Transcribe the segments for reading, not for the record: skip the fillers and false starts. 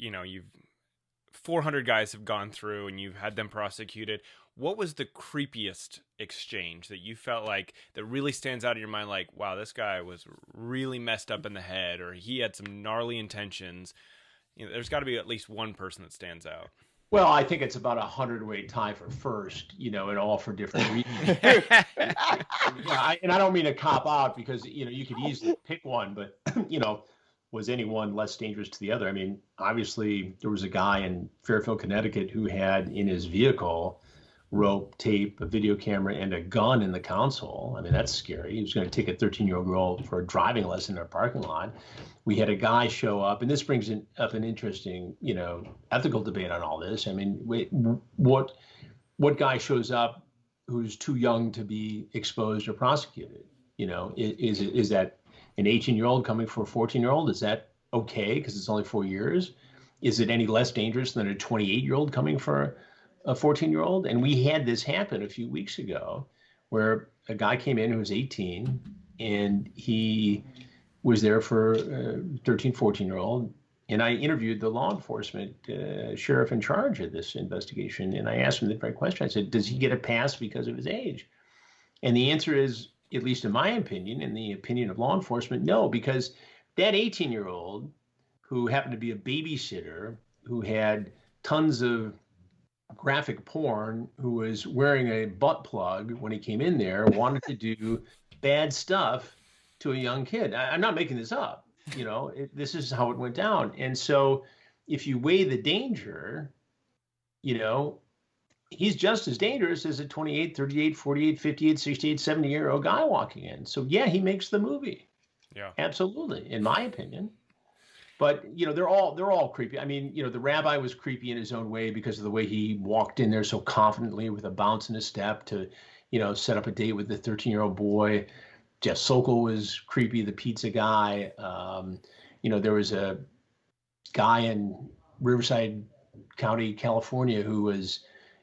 you've 400 guys have gone through and you've had them prosecuted. What was the creepiest exchange that you felt like that really stands out in your mind? Like, wow, this guy was really messed up in the head, or he had some gnarly intentions. There's got to be at least one person that stands out. Well, I think it's about a 100-weight tie for first, and all for different reasons. And I don't mean to cop out because, you could easily pick one, but, was any one less dangerous to the other? I mean, obviously, there was a guy in Fairfield, Connecticut who had in his vehicle rope, tape, a video camera, and a gun in the console. I mean, that's scary. He was going to take a 13-year-old girl for a driving lesson in a parking lot. We had a guy show up, and this brings up an interesting, ethical debate on all this. I mean, what guy shows up who's too young to be exposed or prosecuted? Is that an 18-year-old coming for a 14-year-old? Is that okay because it's only 4 years? Is it any less dangerous than a 28-year-old coming for a 14-year-old? And we had this happen a few weeks ago where a guy came in who was 18 and he was there for a 13, 14-year-old. And I interviewed the law enforcement sheriff in charge of this investigation. And I asked him the right question. I said, does he get a pass because of his age? And the answer is, at least in my opinion, in the opinion of law enforcement, no, because that 18-year-old who happened to be a babysitter, who had tons of graphic porn, who was wearing a butt plug when he came in there, wanted to do bad stuff to a young kid. I'm not making this up. This is how it went down. And so if you weigh the danger, he's just as dangerous as a 28, 38, 48, 58, 68, 70-year-old guy walking in. So yeah, he makes the movie. Yeah, absolutely, in my opinion. But they're all creepy. I mean, the rabbi was creepy in his own way because of the way he walked in there so confidently with a bounce in his step to, set up a date with the 13-year-old boy. Jeff Sokol was creepy, the pizza guy. There was a guy in Riverside County, California, who was,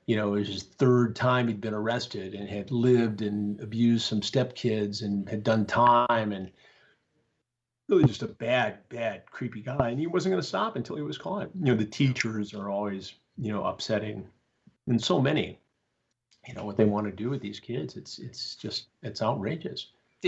it was his third time he'd been arrested and had lived and abused some stepkids and had done time, and really just a bad, creepy guy. And he wasn't going to stop until he was caught. The teachers are always, upsetting, and so many, what they want to do with these kids. It's outrageous.